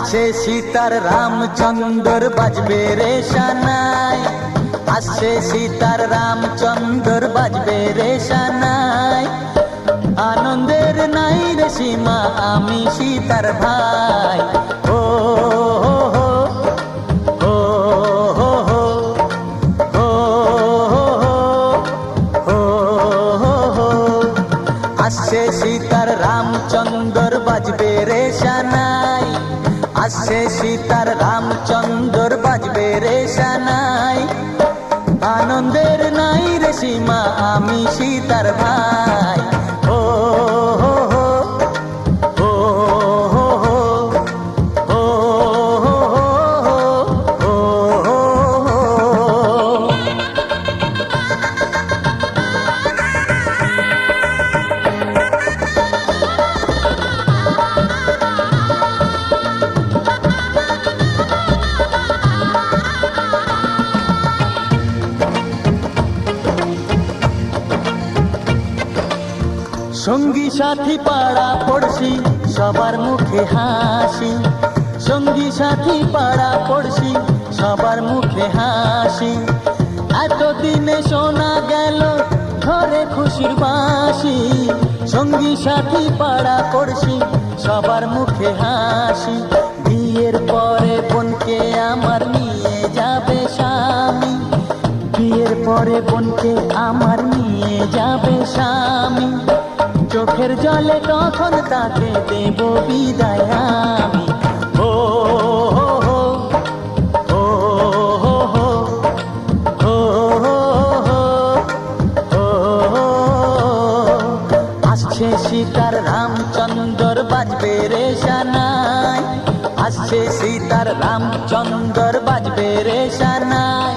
আসছে সীতার রামচন্দ্র বাজবে রে সানাই, আসছে সীতার রামচন্দ্র বাজবে রে সানাই। আনন্দের নাই রে সীমা আমি সীতার ভাই। ও আসছে সীতার রামচন্দ্র বাজবে রে সানাই, আসছে সীতার রামচন্দ্র বাজবে রে সানাই। আনন্দের নাই রে সীমা আমি সীতার ভাই। ও সঙ্গী সাথী পাড়া পড়শি সবার মুখে হাসি, সঙ্গী সাথী পাড়া পড়শি সবার মুখে হাসি। এতদিনে শোনা গেল ঘরে খুশির বাঁশি, সঙ্গী সাথী পাড়া পড়শি সবার মুখে হাসি। বিয়ের পরে বোনকে আমার নিয়ে যাবে স্বামী, বিয়ের পরে বোনকে আমার নিয়ে যাবে স্বামী। চোখের জলে তখন তাকে দেব বিদায় আমি। ও আসছে সীতার রামচন্দ্র বাজবে রে সানাই, আসছে সীতার রামচন্দ্র বাজবে রে সানাই।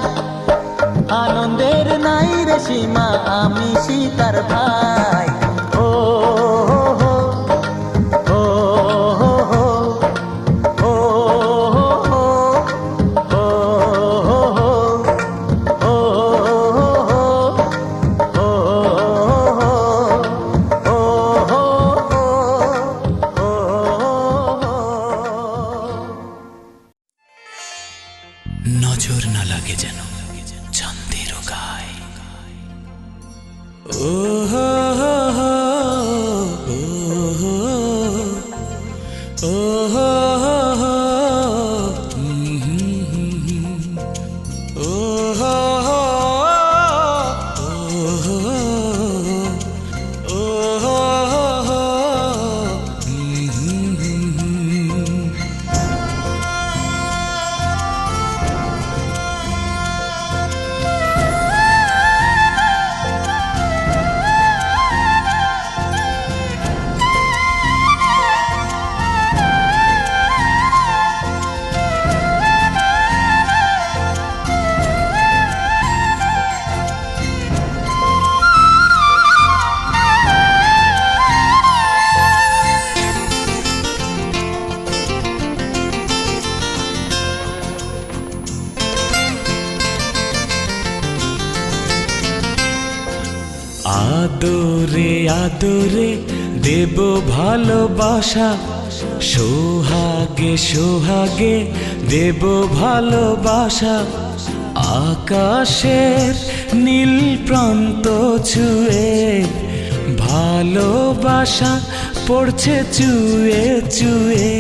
আনন্দের নাই রে সীমা আমি সীতার ভাই। নজর না লাগে যেন চাঁদের গায়ে। ও হো হো হো, ও হো ও হো হো, ও হো হো, ও হো হো। আদরে আদরে দেব ভালোবাসা, সোহাগে সোহাগে দেব ভালোবাসা। আকাশের নীল প্রান্ত ছুঁয়ে ভালোবাসা পড়ছে চুয়ে চুয়ে।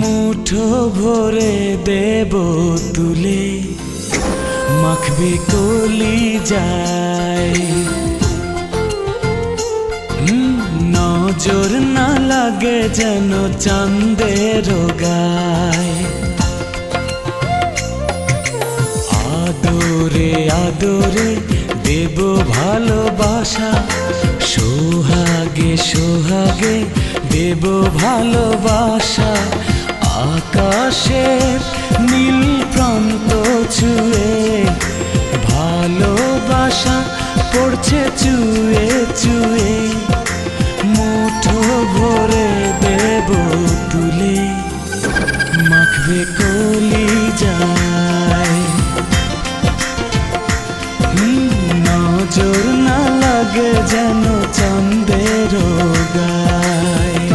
মুঠো ভরে দেব তুলে মাখবে কলিজায়। নজর না লাগে যেন চাঁদের গায়ে। আদরে আদরে দেব ভালোবাসা, সোহাগে সোহাগে দেব ভালোবাসা। আকাশের নীল প্রান্ত ছুঁয়ে ভালোবাসা পড়ছে চুয়ে চুয়ে। মুঠো ভরে দেব তুলে মাখবে কলিজায়। নজর না লাগে যেন চাঁদের গায়ে।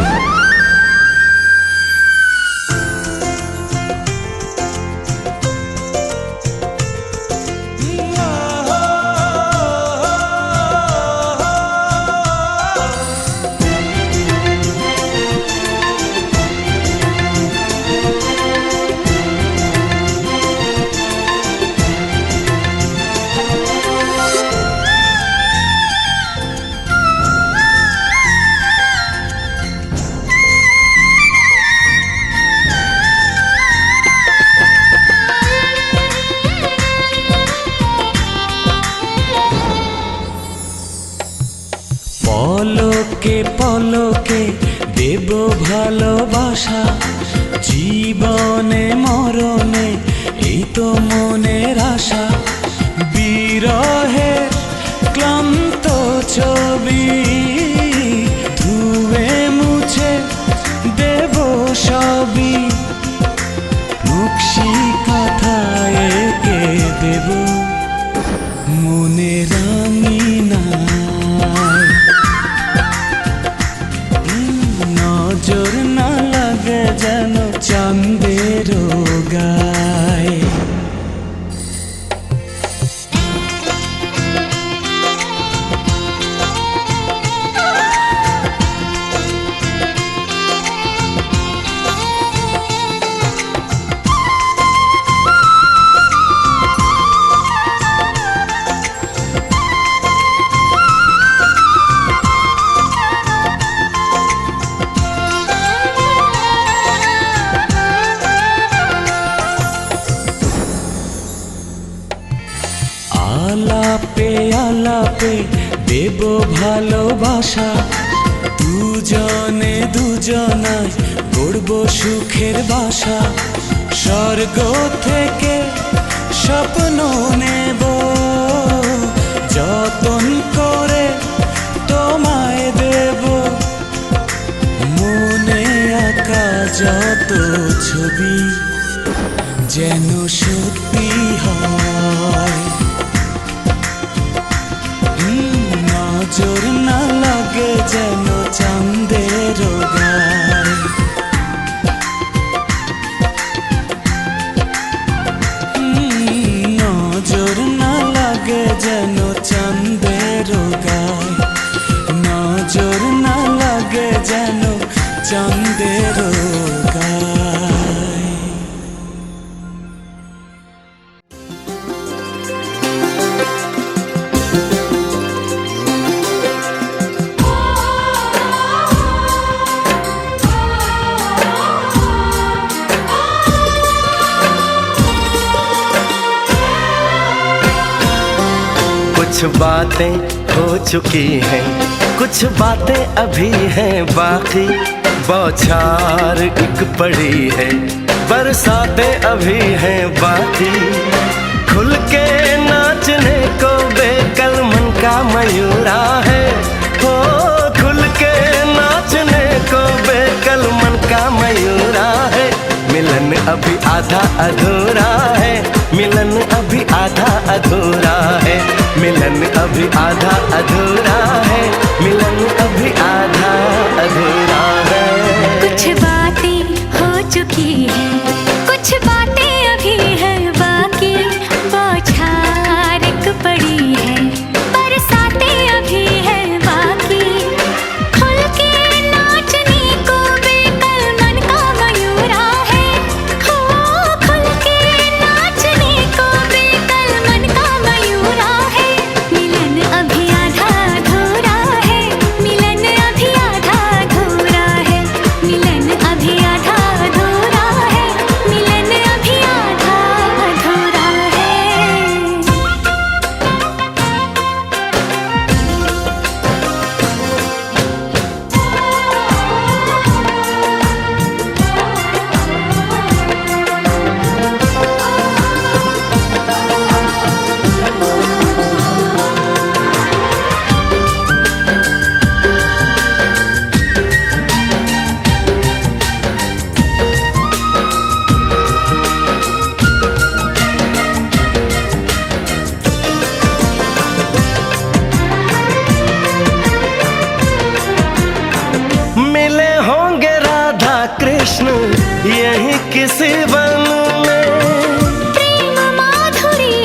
পলকে পলকে দেব ভালোবাসা, জীবনে মরণে এই তো মনের আশা। বিরহের ক্লান্ত ছবি ধুয়ে মুছে দেব সবই, নকশি কথায় এঁকে দেব মনে রাঙিনায়। নজর না লাগে যেন চাঁদের গায়ে। আলাপে আলাপে দেব ভালোবাসা, দুজনে দুজনায় গড়ব সুখের বাসা। স্বর্গ থেকে স্বপ্ন নেব যতন করে তোমায় দেব, মনে আঁকা যত ছবি যেন সত্যি হয়। নজর না লাগে যেন চাঁদের গায়ে। নজর না লাগে যেন চাঁদের গায়ে। নজর না লাগে যেন চাঁদের গায়ে। कुछ बातें हो चुकी हैं, कुछ बातें अभी हैं बाकी। बौछार एक पड़ी है, बरसातें अभी हैं बाकी। खुल के नाचने को बेकल मन का मयूरा है, हो खुल के नाचने को बेकल मन का मयूरा है। मिलन अभी आधा अधूरा है, मिलन अभी आधा अधूरा है। मिलन अभी आधा अधूरा है, मिलन अभी आधा अधूरा है। कुछ बातें हो चुकी हैं, कुछ बातें अभी हैं बाकी। बौछार एक पड़ी है, बरसातें अभी हैं बाकी। खुल के नाचने को बेकल मन का मयूरा है, हो खुल के नाचने को बेकल मन का मयूरा है। मिलन अभी आधा अधूरा है, मिलन अभी आधा अधूरा है। मिलन अभी आधा अधूरा है, मिलन अभी आधा अधूरा है। मिले होंगे राधा कृष्ण यही किसी वन में। प्रेम माधुरी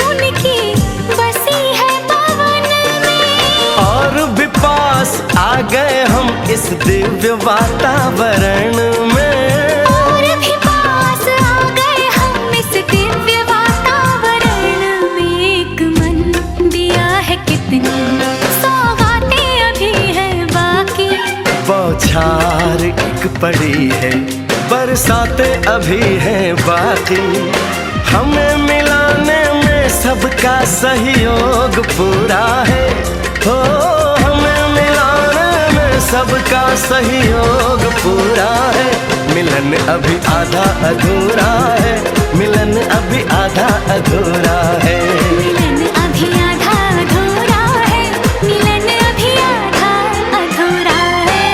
उनकी बसी है पवन में। और भी पास आ गए हम इस दिव्य वातावरण में। और भी पास आ गए हम इस दिव्य वातावरण में। एक मन दिया है कितनी सौगातें अभी हैं बाकी। बौछार एक पड़ी है, बरसातें अभी हैं बाकी। हमें मिलाने में सबका सहयोग पूरा है, हो हमें मिलाने में सहयोग पूरा है, मिलन अभी आधा अधूरा है, मिलन अभी आधा अधूरा है। मिलन अभी आधा अधूरा है, मिलन अभी आधा अधूरा है।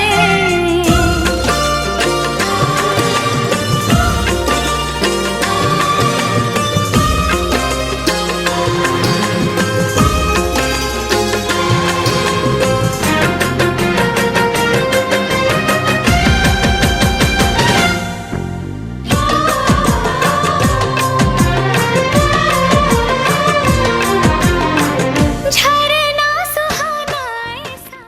झरना सुहाना ऐसा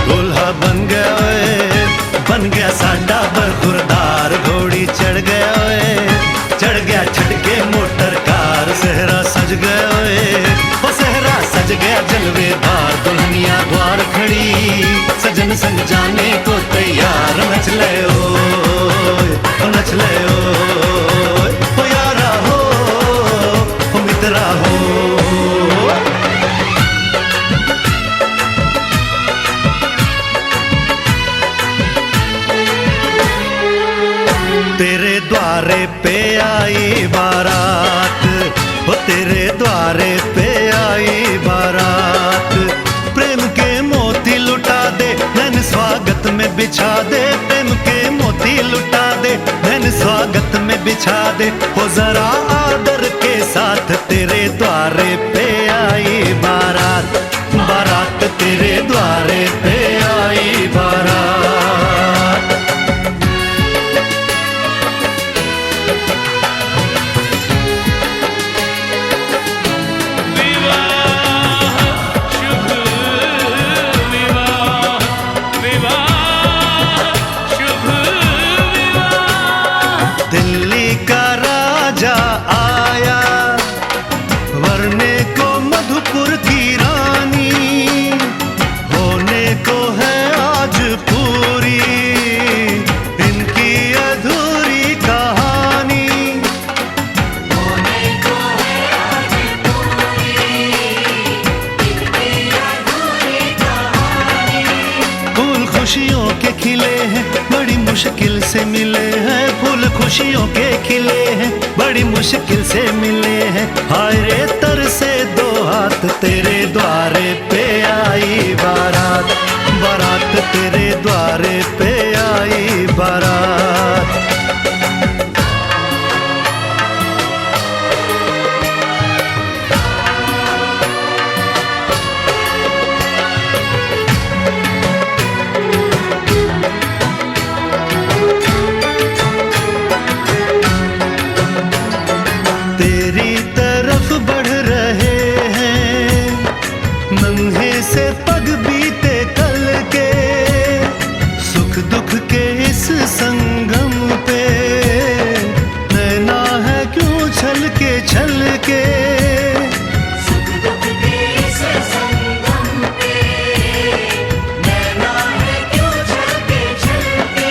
दूल्हा बन गया साडा बरखुरदार, घोड़ी चढ़ गया ओए, चढ़ गया छटके मोटर कार, सहरा सज गया ओए, ओ सहरा सज गया जलवेदार, दुल्हनिया द्वार खड़ी, सजन संग जाने को तैयार, नच ले ओए, ओ नच ले ओए, ओ यारा हो, ओ मित्रा हो। तेरे द्वारे पे आई बारात, वो तेरे द्वारे पे आई बारात, प्रेम के मोती लुटा दे नैन स्वागत में बिछा दे, प्रेम के मोती लुटा दे नैन स्वागत में बिछा दे, हो जरा आदर के साथ तेरे द्वारे पे आई बारात, बारात तेरे द्वारे पे आई बारात। दिल्ली का राजा आया, वरने को मधुपुर की रानी, होने को है आज पूरी इनकी अधूरी कहानी, होने को है आज पूरी इनकी अधूरी कहानी। फूल खुशियों के खिले हैं, बड़ी मुश्किल से मिले हैं, फूल खुशियों के खिले हैं, बड़ी मुश्किल से मिले हैं, हाय रे तरसे दो हाथ तेरे द्वारे पे आई बारात, बारात तेरे द्वारे पे आई बारात। तेरी तरफ बढ़ रहे हैं नन्हे से पग बीते कल के, सुख दुख के इस संगम पे नैना है क्यों छल के, सुख दुख के इस संगम पे नैना है क्यों छल के।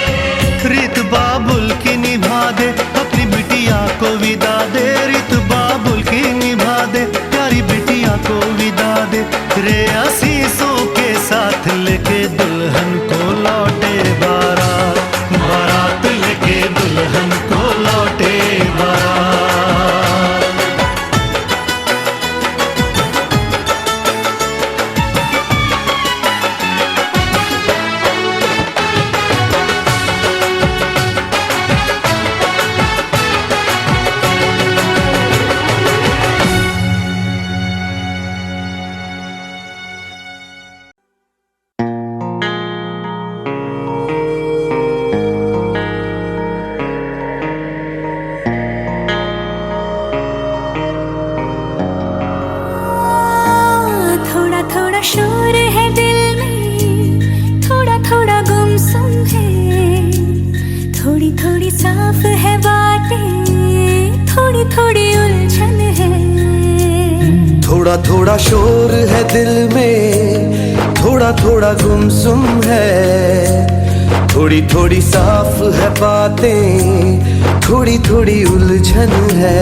रीत बाबुल की निभा दे अपनी बिटिया को विदा दे, रीत बाबुल की निभा दे प्यारी बिटिया को विदा दे, रे आशीषों के साथ लेके दुल्हन को लौटे बारात, बारात लेके दुल्हन को लौटे बारात। थोड़ी उलझन है। थोड़ा थोड़ा शोर है दिल में, थोड़ा थोड़ा गुमसुम है, थोड़ी थोड़ी साफ है बातें, थोड़ी थोड़ी उलझन है।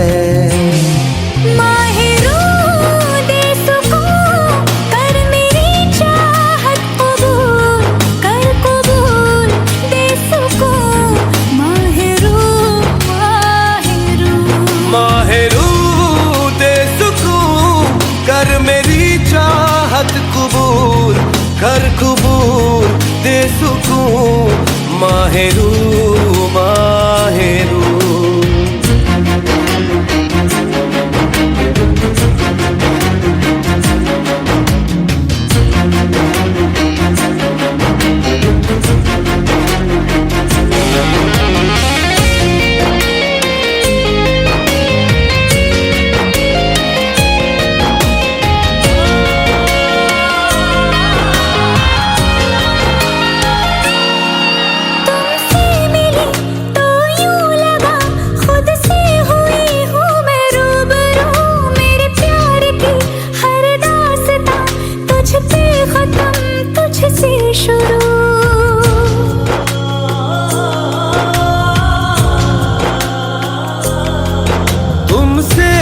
माहिरूं दे सुकून, कर मेरी चाहत कबूल, कर कबूल दे सुकून। माहिरूं माहिरूं माहिरूं दे सुकून, कर मेरी चाहत कबूल, कर कबूल दे सुकून। माहिरूं माहिरूं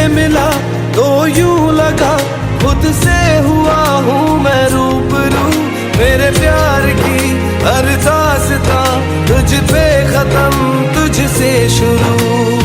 मिला तो यूं लगा खुद से हुआ हूँ मैं रूबरू। मेरे प्यार की हर दास्तां तुझ पे खत्म, तुझसे शुरू।